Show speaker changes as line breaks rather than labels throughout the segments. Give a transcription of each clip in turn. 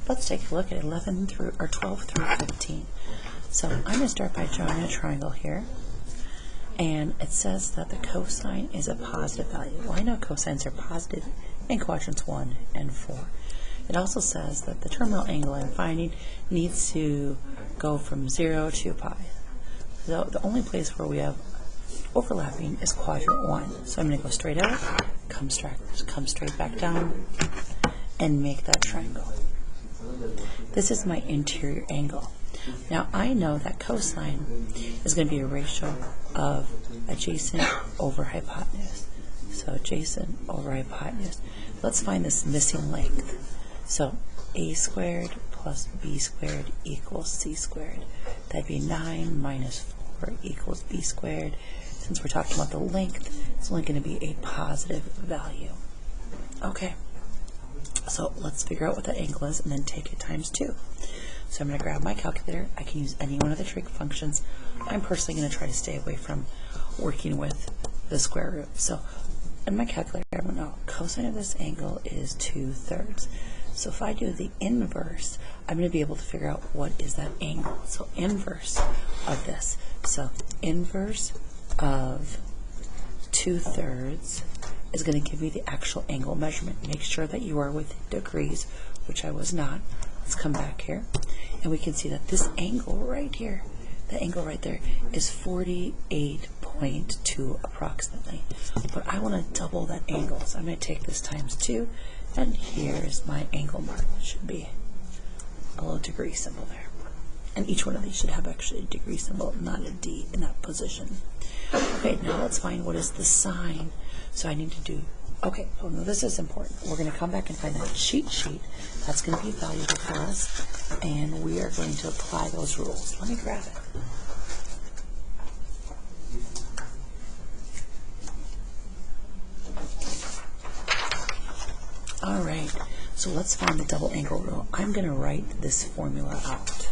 let's take a look at 11 through, or 12 through 15. So I'm going to start by drawing a triangle here. And it says that the cosine is a positive value. Well, I know cosines are positive in quadrants 1 and 4. It also says that the terminal angle I'm finding needs to go from 0 to pi. So the only place where we have overlapping is quadrant 1. So I'm going to go straight out, come straight back down, and make that triangle. This is my interior angle. Now I know that cosine is going to be a ratio of adjacent over hypotenuse. So adjacent over hypotenuse. Let's find this missing length. So a squared plus b squared equals c squared. That'd be 9 minus 4 equals b squared. Since we're talking about the length, it's only going to be a positive value. Okay, so let's figure out what that angle is and then take it times 2. So I'm going to grab my calculator. I can use any one of the trig functions. I'm personally going to try to stay away from working with the square root. So in my calculator, I'm going to know cosine of this angle is 2/3. So if I do the inverse, I'm going to be able to figure out what is that angle. So inverse of this. So inverse of 2/3 is going to give me the actual angle measurement. Make sure that you are within degrees, which I was not. Let's come back here, and we can see that this angle right here, the angle right there, is 48.2 approximately. But I want to double that angle, so I'm going to take this times 2, and here's my angle mark. It should be a little degree symbol there. And each one of these should have actually a degree symbol, not a D in that position. Okay, now let's find what is the sine. So I need to do, okay, oh no, this is important. We're going to come back and find that cheat sheet. That's going to be valuable for us, and we are going to apply those rules. Let me grab it. All right, so let's find the double angle rule. I'm going to write this formula out.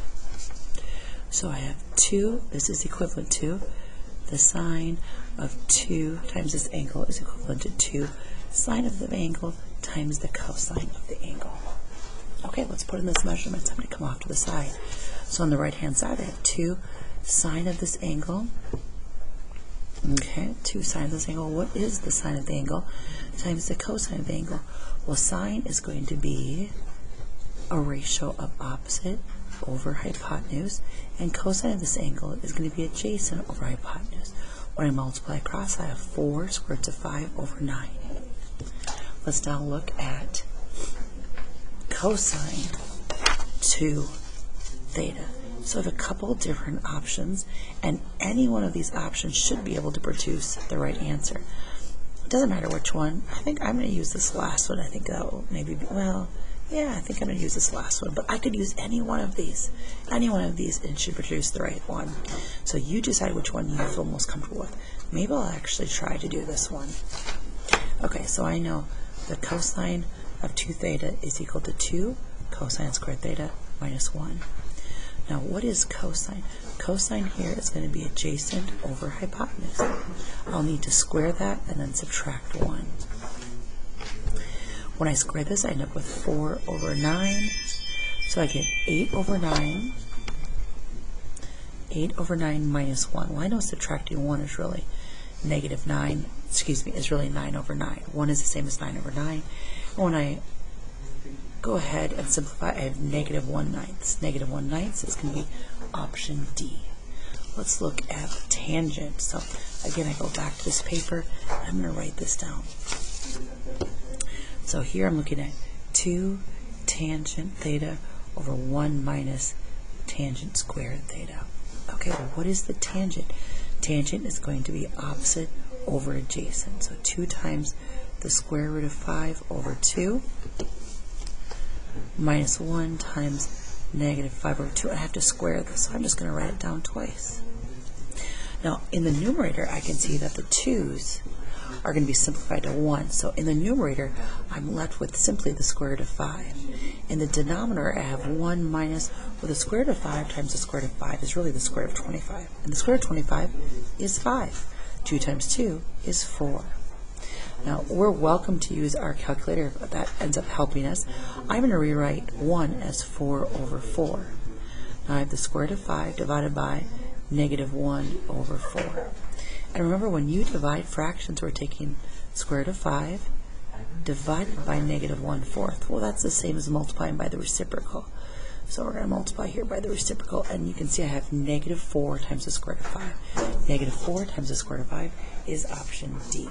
So I have 2, this is equivalent to the sine of 2 times this angle is equivalent to 2 sine of the angle times the cosine of the angle. Okay, let's put in this measurement. I'm going to come off to the side. So on the right hand side, I have 2 sine of this angle. Okay, 2 sine of this angle. What is the sine of the angle times the cosine of the angle? Well, sine is going to be a ratio of opposite over hypotenuse, and cosine of this angle is going to be adjacent over hypotenuse. When I multiply across, I have 4 square root of 5 over 9. Let's now look at cosine to theta. So I have a couple different options, and any one of these options should be able to produce the right answer. It doesn't matter which one. I think I'm going to use this last one. I think that will maybe be, well, yeah, I think I'm going to use this last one, but I could use any one of these. Any one of these, and it should produce the right one. So you decide which one you feel most comfortable with. Maybe I'll actually try to do this one. Okay, so I know the cosine of 2 theta is equal to 2 cosine squared theta minus 1. Now, what is cosine? Cosine here is going to be adjacent over hypotenuse. I'll need to square that and then subtract 1. When I square this, I end up with 4 over 9. So I get 8 over 9. 8 over 9 minus 1. Well, I know subtracting 1 is really negative 9. Excuse me, is really 9 over 9. 1 is the same as 9 over 9. And when I go ahead and simplify, I have negative 1/9. Negative 1/9 is going to be option D. Let's look at the tangent. So again, I go back to this paper. I'm going to write this down. So here I'm looking at 2 tangent theta over 1 minus tangent squared theta. Okay, well, what is the tangent? Tangent is going to be opposite over adjacent. So 2 times the square root of 5 over 2 minus 1 times negative 5 over 2. I have to square this, so I'm just going to write it down twice. Now, in the numerator, I can see that the 2's are going to be simplified to 1. So in the numerator, I'm left with simply the square root of 5. In the denominator, I have 1 minus, well, the square root of 5 times the square root of 5 is really the square root of 25. And the square root of 25 is 5. 2 times 2 is 4. Now, we're welcome to use our calculator if that ends up helping us. I'm going to rewrite 1 as 4 over 4. Now I have the square root of 5 divided by negative 1 over 4. And remember, when you divide fractions, we're taking square root of 5 divided by negative 1/4. Well, that's the same as multiplying by the reciprocal. So we're going to multiply here by the reciprocal, and you can see I have negative 4 times the square root of 5. Negative 4 times the square root of 5 is option D.